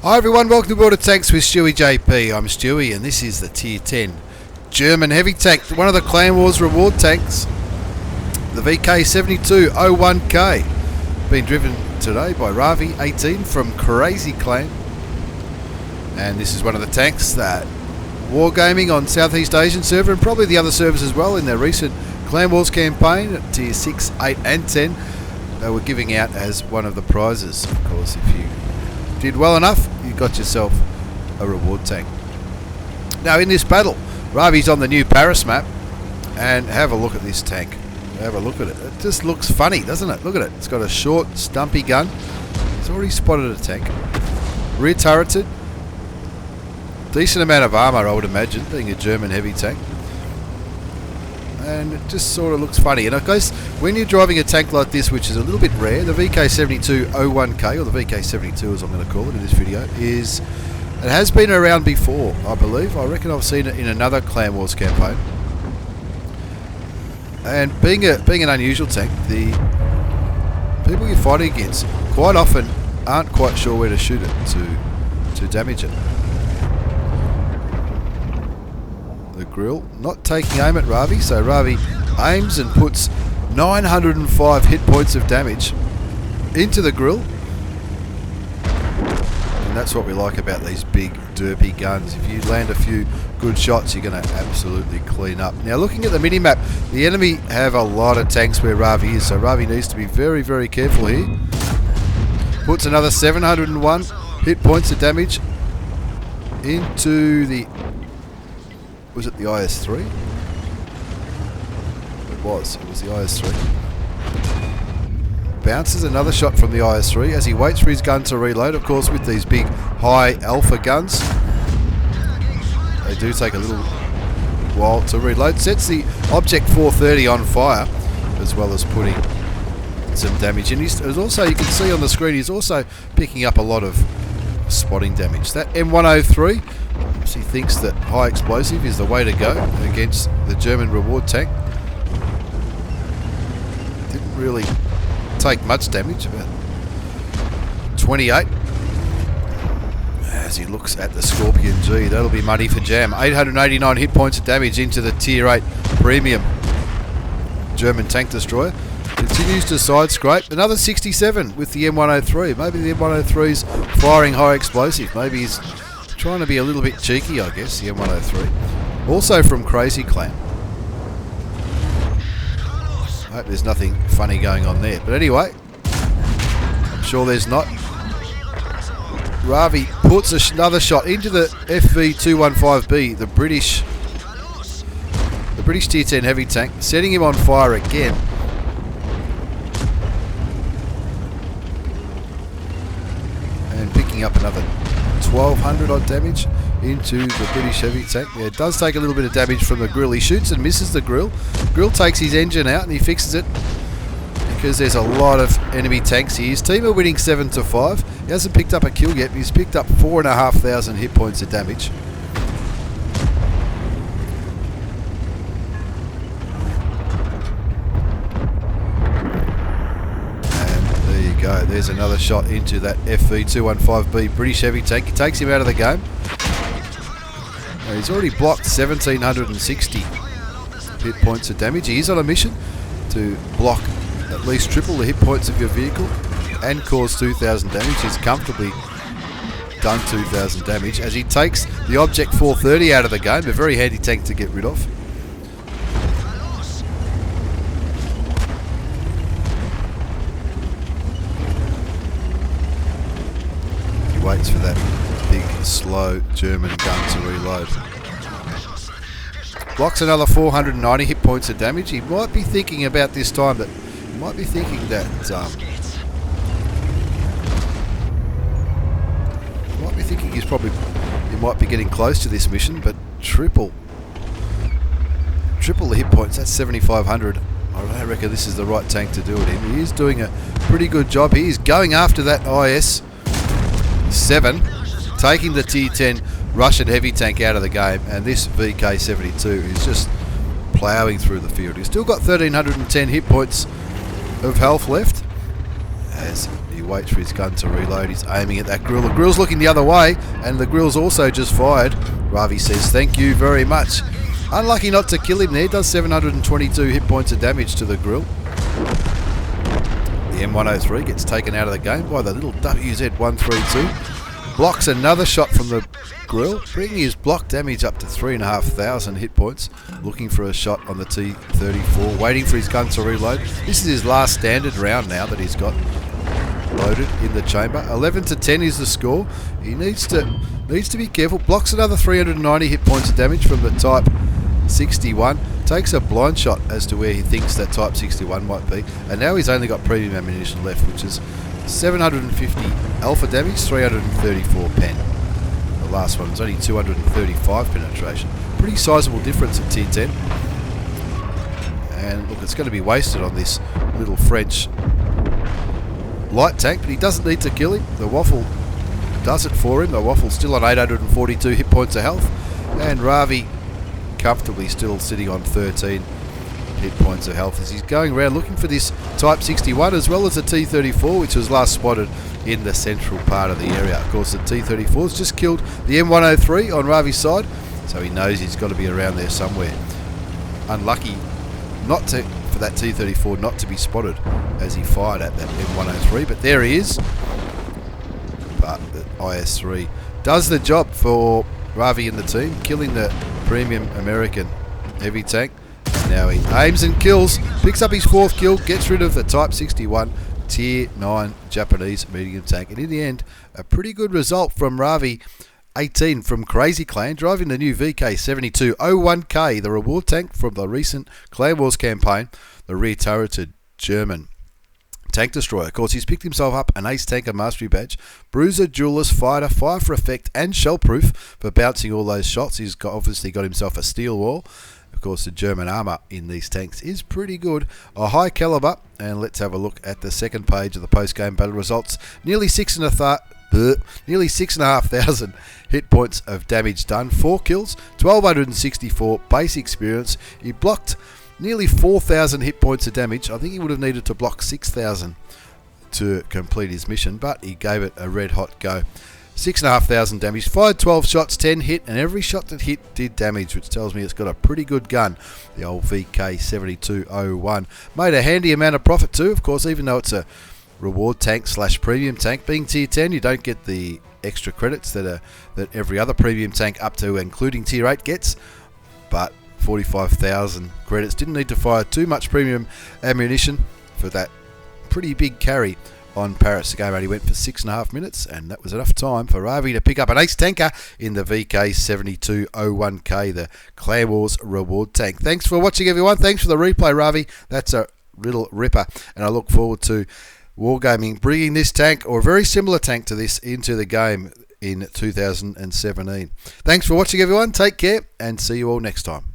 Hi everyone, welcome to World of Tanks with stewiejp. I'm Stewie and this is the Tier 10 German heavy tank, one of the Clan Wars reward tanks, the VK72.01K, being driven today by Raavi 18 from Crazy Clan. And this is one of the tanks that Wargaming on Southeast Asian server and probably the other servers as well in their recent Clan Wars campaign at Tier 6, 8 and 10 they were giving out as one of the prizes. Of course, if you did well enough, you got yourself a reward tank. Now in this battle, Raavi's on the new Paris map, and have a look at this tank. Have a look at it. It just looks funny, doesn't it? Look at it. It's got a short, stumpy gun. He's already spotted a tank. Rear turreted. Decent amount of armour, I would imagine, being a German heavy tank. And it just sort of looks funny. And I guess when you're driving a tank like this, which is a little bit rare, the VK72.01K, or the VK72 as I'm going to call it in this video, it has been around before, I believe. I reckon I've seen it in another Clan Wars campaign. And being an unusual tank, the people you're fighting against quite often aren't quite sure where to shoot it to damage it. The grill not taking aim at Raavi, so Raavi aims and puts 905 hit points of damage into the grill, and that's what we like about these big derpy guns. If you land a few good shots, you're going to absolutely clean up. Now looking at the mini-map, the enemy have a lot of tanks where Raavi is, so Raavi needs to be very, very careful here. Puts another 701 hit points of damage into the... was it the IS-3? It was the IS-3. Bounces another shot from the IS-3 as he waits for his gun to reload. Of course, with these big high alpha guns, they do take a little while to reload. Sets the Object 430 on fire, as well as putting some damage in. He's also, you can see on the screen, he's also picking up a lot of spotting damage. That M103, he thinks that high explosive is the way to go against the German reward tank. Didn't really take much damage, about 28. As he looks at the Scorpion G, that'll be money for Jam. 889 hit points of damage into the Tier 8 premium German tank destroyer. Continues to side scrape. Another 67 with the M103. Maybe the M103's firing high explosive. Maybe he's trying to be a little bit cheeky, I guess, the M103. Also from Crazy Clan. I hope there's nothing funny going on there. But anyway, I'm sure there's not. Raavi puts another shot into the FV215B, the British Tier 10 heavy tank, setting him on fire again. And picking up another 1200 odd damage into the British heavy tank. Yeah, it does take a little bit of damage from the grill. He shoots and misses the grill. Grill takes his engine out and he fixes it because there's a lot of enemy tanks here. His team are winning 7-5. He hasn't picked up a kill yet, but he's picked up 4,500 hit points of damage. Go. There's another shot into that FV215B British heavy tank. He takes him out of the game. Now he's already blocked 1,760 hit points of damage. He is on a mission to block at least triple the hit points of your vehicle and cause 2,000 damage. He's comfortably done 2,000 damage as he takes the Object 430 out of the game. A very handy tank to get rid of. Waits for that big, slow German gun to reload. Blocks another 490 hit points of damage. He might be thinking about this time that he might be thinking that he might be getting close to this mission, but triple the hit points. That's 7,500. I reckon this is the right tank to do it in. He is doing a pretty good job. He is going after that IS-7, taking the Tier 10 Russian heavy tank out of the game, and this VK72 is just ploughing through the field. He's still got 1,310 hit points of health left, as he waits for his gun to reload. He's aiming at that grill. The grill's looking the other way, and the grill's also just fired. Raavi says thank you very much. Unlucky not to kill him there. Does 722 hit points of damage to the grill. The M103 gets taken out of the game by the little WZ132. Blocks another shot from the grill, bringing his block damage up to 3,500 hit points. Looking for a shot on the T34, waiting for his gun to reload. This is his last standard round now that he's got loaded in the chamber. 11-10 is the score. He needs to be careful. Blocks another 390 hit points of damage from the Type 61. Takes a blind shot as to where he thinks that Type 61 might be. And now he's only got premium ammunition left, which is 750 alpha damage, 334 pen. The last one was only 235 penetration. Pretty sizable difference at tier 10. And look, it's going to be wasted on this little French light tank, but he doesn't need to kill him. The Waffle does it for him. The Waffle's still on 842 hit points of health, and Raavi comfortably still sitting on 13 hit points of health as he's going around looking for this Type 61 as well as the T34, which was last spotted in the central part of the area. Of course, the T34's just killed the M103 on Raavi's side, so he knows he's got to be around there somewhere. Unlucky for that T34 not to be spotted as he fired at that M103, but there he is. But the IS-3 does the job for Raavi and the team, killing the premium American heavy tank. Now he aims and kills, picks up his 4th kill, gets rid of the Type 61 Tier 9 Japanese medium tank. And in the end, a pretty good result from Raavi 18 from Crazy Clan, driving the new VK72.01K, the reward tank from the recent Clan Wars campaign, the rear-turreted German tank destroyer. Of course, he's picked himself up an Ace Tanker Mastery Badge, Bruiser, Duelist, Fighter, Fire for Effect, and Shellproof for bouncing all those shots. He's obviously got himself a steel wall. Of course, the German armour in these tanks is pretty good. A high calibre, and let's have a look at the second page of the post-game battle results. Nearly 6,500 hit points of damage done. 4 kills, 1,264 base experience. He blocked nearly 4,000 hit points of damage. I think he would have needed to block 6,000 to complete his mission, but he gave it a red-hot go. 6,500 damage, fired 12 shots, 10 hit, and every shot that hit did damage, which tells me it's got a pretty good gun, the old VK72.01. Made a handy amount of profit too, of course, even though it's a reward tank / premium tank. Being tier 10, you don't get the extra credits that every other premium tank up to including tier 8 gets, but 45,000 credits. Didn't need to fire too much premium ammunition for that pretty big carry on Paris. The game only went for 6.5 minutes, and that was enough time for Raavi to pick up an ace tanker in the VK72.01K, the Clan Wars reward tank. Thanks for watching, everyone. Thanks for the replay, Raavi. That's a little ripper, and I look forward to Wargaming bringing this tank, or a very similar tank to this, into the game in 2017. Thanks for watching, everyone. Take care, and see you all next time.